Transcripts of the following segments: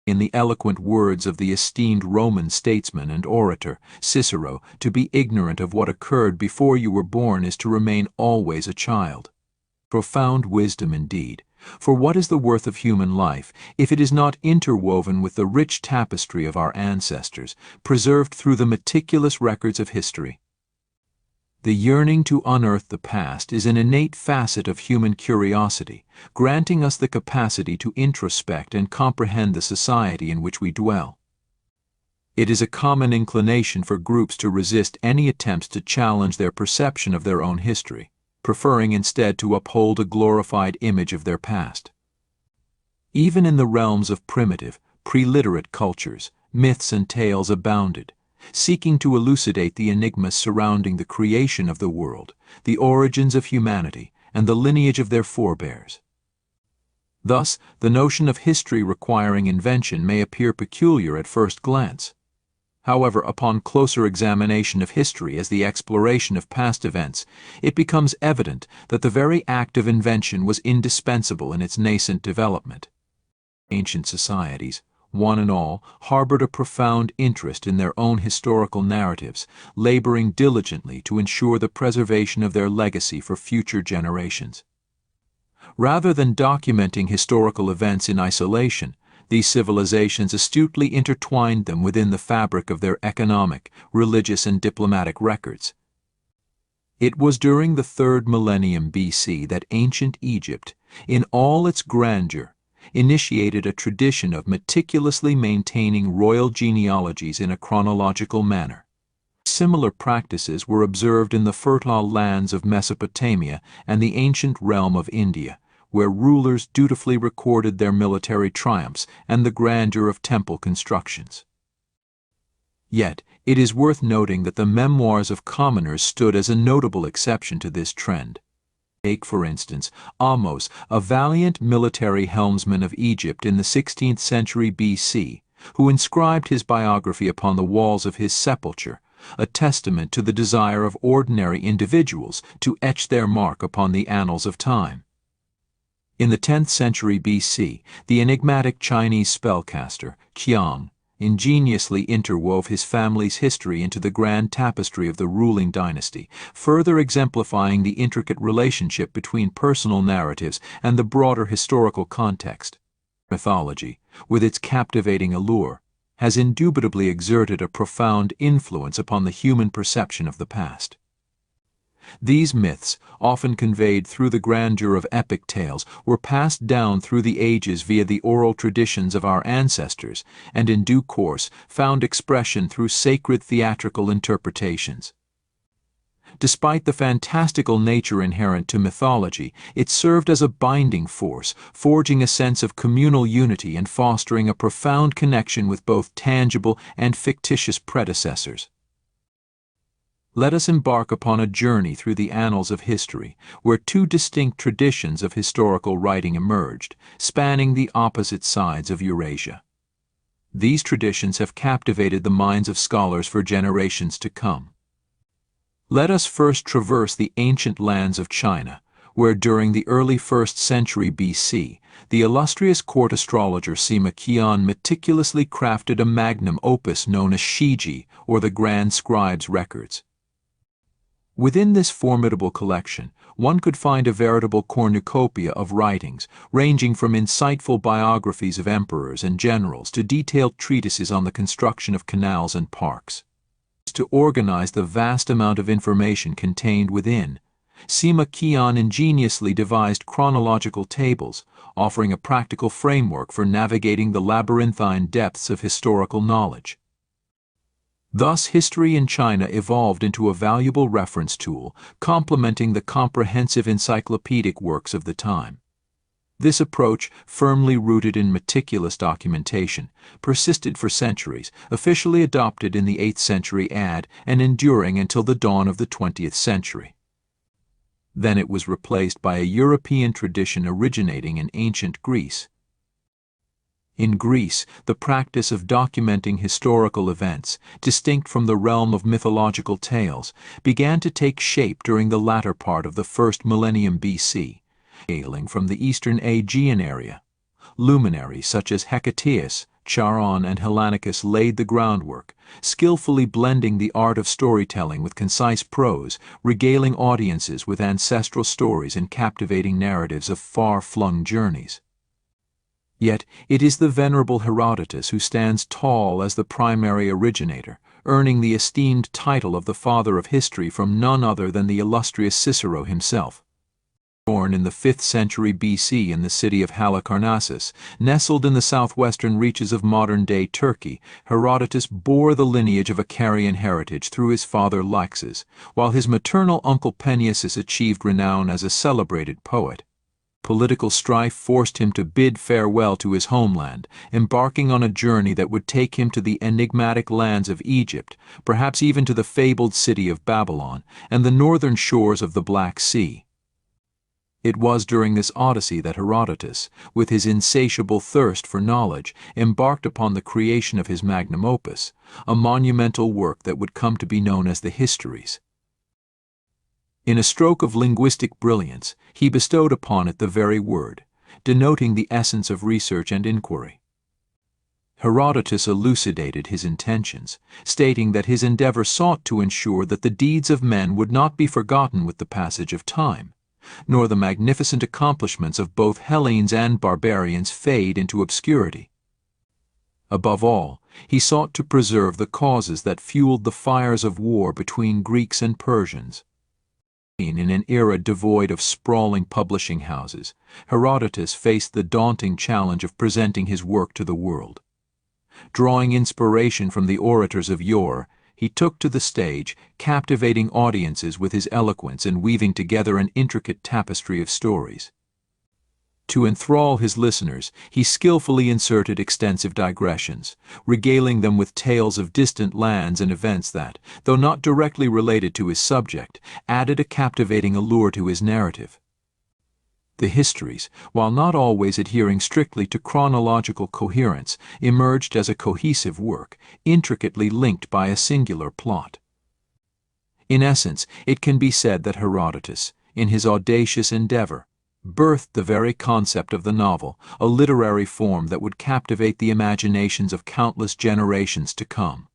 In the eloquent words of the esteemed Roman statesman and orator, Cicero, to be ignorant of what occurred before you were born is to remain always a child. Profound wisdom indeed, for what is the worth of human life if it is not interwoven with the rich tapestry of our ancestors, preserved through the meticulous records of history? The yearning to unearth the past is an innate facet of human curiosity, granting us the capacity to introspect and comprehend the society in which we dwell. It is a common inclination for groups to resist any attempts to challenge their perception of their own history, preferring instead to uphold a glorified image of their past. Even in the realms of primitive, pre-literate cultures, myths and tales abounded, seeking to elucidate the enigmas surrounding the creation of the world, the origins of humanity, and the lineage of their forebears. Thus, the notion of history requiring invention may appear peculiar at first glance. However, upon closer examination of history as the exploration of past events, it becomes evident that the very act of invention was indispensable in its nascent development. Ancient societies, one and all, harbored a profound interest in their own historical narratives, laboring diligently to ensure the preservation of their legacy for future generations. Rather than documenting historical events in isolation, these civilizations astutely intertwined them within the fabric of their economic, religious, and diplomatic records. It was during the 3rd millennium BC that ancient Egypt, in all its grandeur, initiated a tradition of meticulously maintaining royal genealogies in a chronological manner. Similar practices were observed in the fertile lands of Mesopotamia and the ancient realm of India, where rulers dutifully recorded their military triumphs and the grandeur of temple constructions. Yet, it is worth noting that the memoirs of commoners stood as a notable exception to this trend. Take, for instance, Ahmose, a valiant military helmsman of Egypt in the 16th century BC, who inscribed his biography upon the walls of his sepulchre, a testament to the desire of ordinary individuals to etch their mark upon the annals of time. In the 10th century BC, the enigmatic Chinese spellcaster, Qiang, ingeniously interwove his family's history into the grand tapestry of the ruling dynasty, further exemplifying the intricate relationship between personal narratives and the broader historical context. Mythology, with its captivating allure, has indubitably exerted a profound influence upon the human perception of the past. These myths, often conveyed through the grandeur of epic tales, were passed down through the ages via the oral traditions of our ancestors, and in due course found expression through sacred theatrical interpretations. Despite the fantastical nature inherent to mythology, it served as a binding force, forging a sense of communal unity and fostering a profound connection with both tangible and fictitious predecessors. Let us embark upon a journey through the annals of history, where two distinct traditions of historical writing emerged, spanning the opposite sides of Eurasia. These traditions have captivated the minds of scholars for generations to come. Let us first traverse the ancient lands of China, where during the early 1st century BC, the illustrious court astrologer Sima Qian meticulously crafted a magnum opus known as Shiji, or the Grand Scribe's Records. Within this formidable collection, one could find a veritable cornucopia of writings, ranging from insightful biographies of emperors and generals to detailed treatises on the construction of canals and parks. To organize the vast amount of information contained within, Sima Qian ingeniously devised chronological tables, offering a practical framework for navigating the labyrinthine depths of historical knowledge. Thus, history in China evolved into a valuable reference tool, complementing the comprehensive encyclopedic works of the time. This approach, firmly rooted in meticulous documentation, persisted for centuries, officially adopted in the 8th century AD and enduring until the dawn of the 20th century. Then it was replaced by a European tradition originating in ancient Greece. In Greece, the practice of documenting historical events, distinct from the realm of mythological tales, began to take shape during the latter part of the first millennium BC, hailing from the eastern Aegean area. Luminaries such as Hecataeus, Charon, and Hellanicus laid the groundwork, skillfully blending the art of storytelling with concise prose, regaling audiences with ancestral stories and captivating narratives of far-flung journeys. Yet it is the venerable Herodotus who stands tall as the primary originator, earning the esteemed title of the father of history from none other than the illustrious Cicero himself. Born in the 5th century BC in the city of Halicarnassus, nestled in the southwestern reaches of modern-day Turkey, Herodotus bore the lineage of a Carian heritage through his father Laxus, while his maternal uncle Pennius achieved renown as a celebrated poet. Political strife forced him to bid farewell to his homeland, embarking on a journey that would take him to the enigmatic lands of Egypt, perhaps even to the fabled city of Babylon, and the northern shores of the Black Sea. It was during this odyssey that Herodotus, with his insatiable thirst for knowledge, embarked upon the creation of his magnum opus, a monumental work that would come to be known as the Histories. In a stroke of linguistic brilliance, he bestowed upon it the very word, denoting the essence of research and inquiry. Herodotus elucidated his intentions, stating that his endeavor sought to ensure that the deeds of men would not be forgotten with the passage of time, nor the magnificent accomplishments of both Hellenes and barbarians fade into obscurity. Above all, he sought to preserve the causes that fueled the fires of war between Greeks and Persians. In an era devoid of sprawling publishing houses, Herodotus faced the daunting challenge of presenting his work to the world. Drawing inspiration from the orators of yore, he took to the stage, captivating audiences with his eloquence and weaving together an intricate tapestry of stories. To enthrall his listeners, he skillfully inserted extensive digressions, regaling them with tales of distant lands and events that, though not directly related to his subject, added a captivating allure to his narrative. The Histories, while not always adhering strictly to chronological coherence, emerged as a cohesive work, intricately linked by a singular plot. In essence, it can be said that Herodotus, in his audacious endeavor, birthed the very concept of the novel, a literary form that would captivate the imaginations of countless generations to come.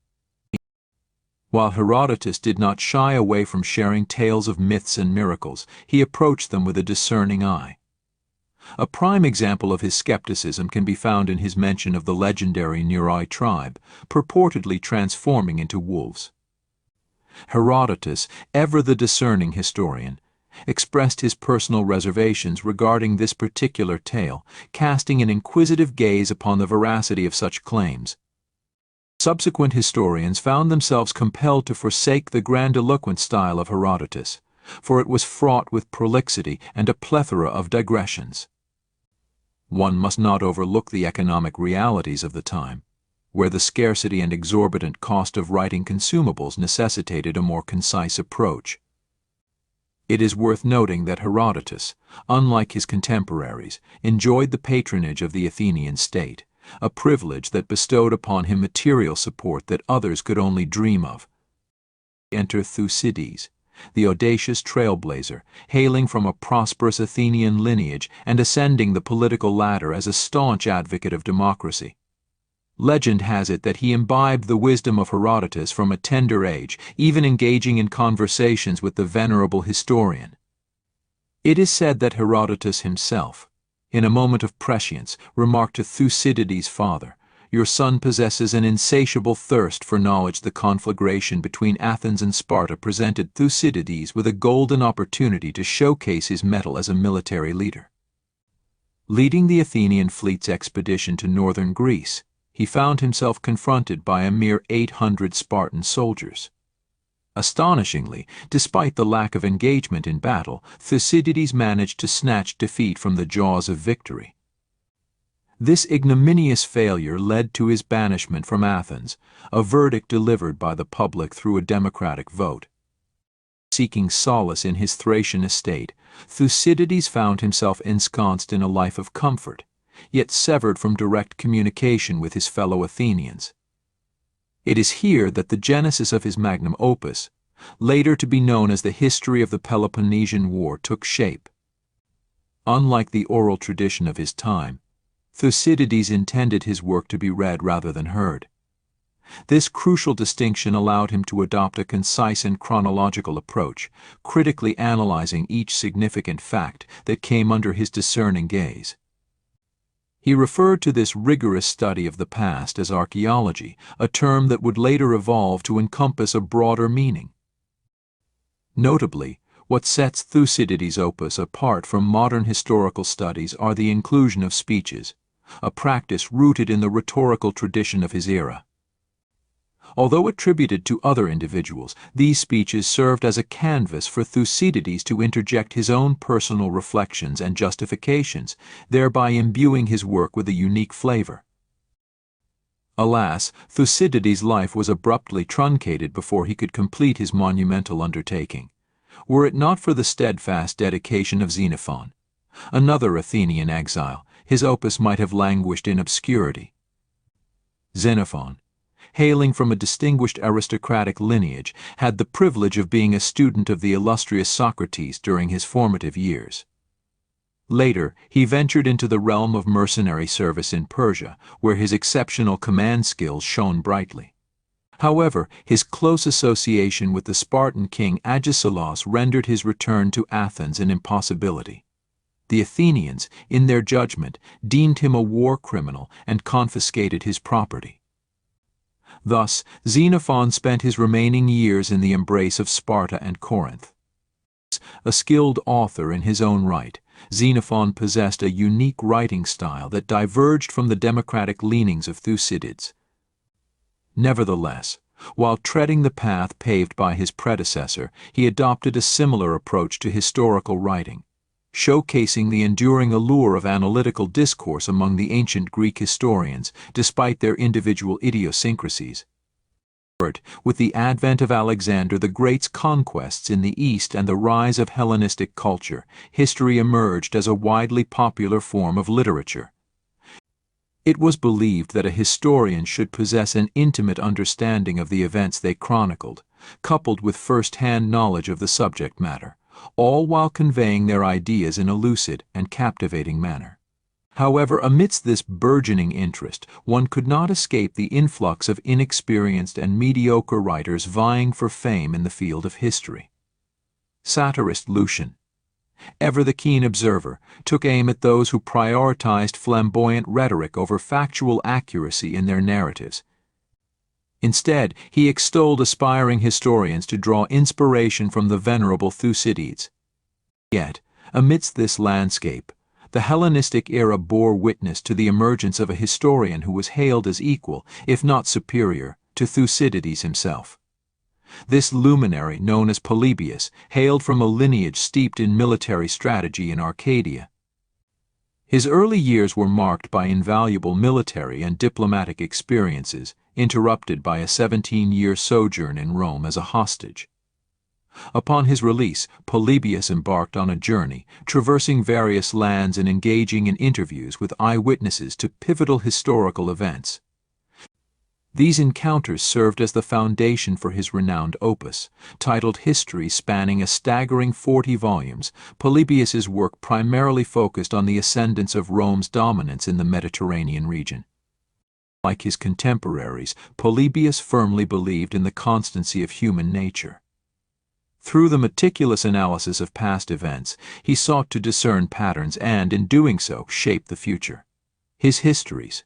While Herodotus did not shy away from sharing tales of myths and miracles, he approached them with a discerning eye. A prime example of his skepticism can be found in his mention of the legendary Neroi tribe, purportedly transforming into wolves. Herodotus, ever the discerning historian, expressed his personal reservations regarding this particular tale, casting an inquisitive gaze upon the veracity of such claims. Subsequent historians found themselves compelled to forsake the grandiloquent style of Herodotus, for it was fraught with prolixity and a plethora of digressions. One must not overlook the economic realities of the time, where the scarcity and exorbitant cost of writing consumables necessitated a more concise approach. It is worth noting that Herodotus, unlike his contemporaries, enjoyed the patronage of the Athenian state, a privilege that bestowed upon him material support that others could only dream of. Enter Thucydides, the audacious trailblazer, hailing from a prosperous Athenian lineage and ascending the political ladder as a staunch advocate of democracy. Legend has it that he imbibed the wisdom of Herodotus from a tender age, even engaging in conversations with the venerable historian. It is said that Herodotus himself, in a moment of prescience, remarked to Thucydides' father, "Your son possesses an insatiable thirst for knowledge." The conflagration between Athens and Sparta presented Thucydides with a golden opportunity to showcase his mettle as a military leader. Leading the Athenian fleet's expedition to northern Greece, he found himself confronted by a mere 800 Spartan soldiers. Astonishingly, despite the lack of engagement in battle, Thucydides managed to snatch defeat from the jaws of victory. This ignominious failure led to his banishment from Athens, a verdict delivered by the public through a democratic vote. Seeking solace in his Thracian estate, Thucydides found himself ensconced in a life of comfort, yet severed from direct communication with his fellow Athenians. It is here that the genesis of his magnum opus, later to be known as the History of the Peloponnesian War, took shape. Unlike the oral tradition of his time, Thucydides intended his work to be read rather than heard. This crucial distinction allowed him to adopt a concise and chronological approach, critically analyzing each significant fact that came under his discerning gaze. He referred to this rigorous study of the past as archaeology, a term that would later evolve to encompass a broader meaning. Notably, what sets Thucydides' opus apart from modern historical studies are the inclusion of speeches, a practice rooted in the rhetorical tradition of his era. Although attributed to other individuals, these speeches served as a canvas for Thucydides to interject his own personal reflections and justifications, thereby imbuing his work with a unique flavor. Alas, Thucydides' life was abruptly truncated before he could complete his monumental undertaking. Were it not for the steadfast dedication of Xenophon, another Athenian exile, his opus might have languished in obscurity. Xenophon, hailing from a distinguished aristocratic lineage, had the privilege of being a student of the illustrious Socrates during his formative years. Later, he ventured into the realm of mercenary service in Persia, where his exceptional command skills shone brightly. However, his close association with the Spartan king Agesilaus rendered his return to Athens an impossibility. The Athenians, in their judgment, deemed him a war criminal and confiscated his property. Thus, Xenophon spent his remaining years in the embrace of Sparta and Corinth. A skilled author in his own right, Xenophon possessed a unique writing style that diverged from the democratic leanings of Thucydides. Nevertheless, while treading the path paved by his predecessor, he adopted a similar approach to historical writing, showcasing the enduring allure of analytical discourse among the ancient Greek historians, despite their individual idiosyncrasies. With the advent of Alexander the Great's conquests in the East and the rise of Hellenistic culture, history emerged as a widely popular form of literature. It was believed that a historian should possess an intimate understanding of the events they chronicled, coupled with first-hand knowledge of the subject matter, all while conveying their ideas in a lucid and captivating manner. However, amidst this burgeoning interest, one could not escape the influx of inexperienced and mediocre writers vying for fame in the field of history. Satirist Lucian, ever the keen observer, took aim at those who prioritized flamboyant rhetoric over factual accuracy in their narratives. Instead, he extolled aspiring historians to draw inspiration from the venerable Thucydides. Yet, amidst this landscape, the Hellenistic era bore witness to the emergence of a historian who was hailed as equal, if not superior, to Thucydides himself. This luminary, known as Polybius, hailed from a lineage steeped in military strategy in Arcadia. His early years were marked by invaluable military and diplomatic experiences, interrupted by a 17-year sojourn in Rome as a hostage. Upon his release, Polybius embarked on a journey, traversing various lands and engaging in interviews with eyewitnesses to pivotal historical events. These encounters served as the foundation for his renowned opus. Titled History, spanning a staggering 40 volumes, Polybius's work primarily focused on the ascendance of Rome's dominance in the Mediterranean region. Like his contemporaries, Polybius firmly believed in the constancy of human nature. Through the meticulous analysis of past events, he sought to discern patterns and, in doing so, shape the future. His histories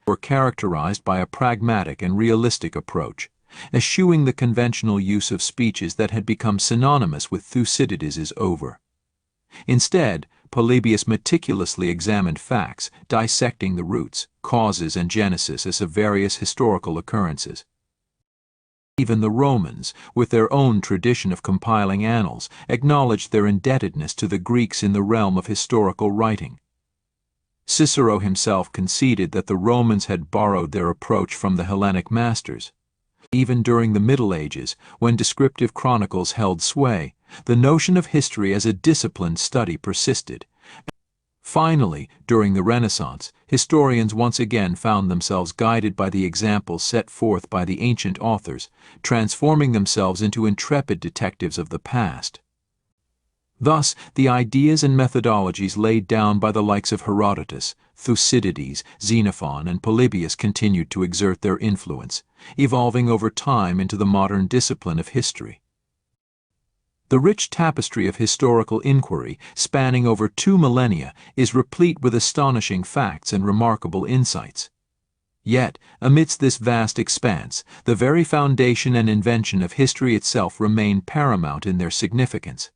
were characterized by a pragmatic and realistic approach, eschewing the conventional use of speeches that had become synonymous with Thucydides's oeuvre. Instead, Polybius meticulously examined facts, dissecting the roots, causes, and genesis of various historical occurrences. Even the Romans, with their own tradition of compiling annals, acknowledged their indebtedness to the Greeks in the realm of historical writing. Cicero himself conceded that the Romans had borrowed their approach from the Hellenic masters. Even during the Middle Ages, when descriptive chronicles held sway, the notion of history as a disciplined study persisted. Finally, during the Renaissance, historians once again found themselves guided by the examples set forth by the ancient authors, transforming themselves into intrepid detectives of the past. Thus, the ideas and methodologies laid down by the likes of Herodotus, Thucydides, Xenophon, and Polybius continued to exert their influence, evolving over time into the modern discipline of history. The rich tapestry of historical inquiry, spanning over 2 millennia, is replete with astonishing facts and remarkable insights. Yet, amidst this vast expanse, the very foundation and invention of history itself remain paramount in their significance.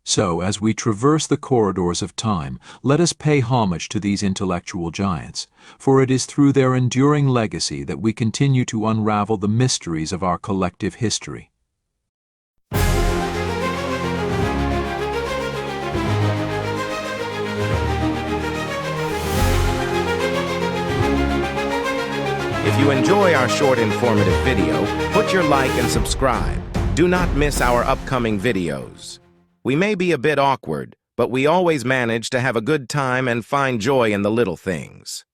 So, as we traverse the corridors of time, let us pay homage to these intellectual giants, for it is through their enduring legacy that we continue to unravel the mysteries of our collective history. If you enjoy our short informative video, put your like and subscribe. Do not miss our upcoming videos. We may be a bit awkward, but we always manage to have a good time and find joy in the little things.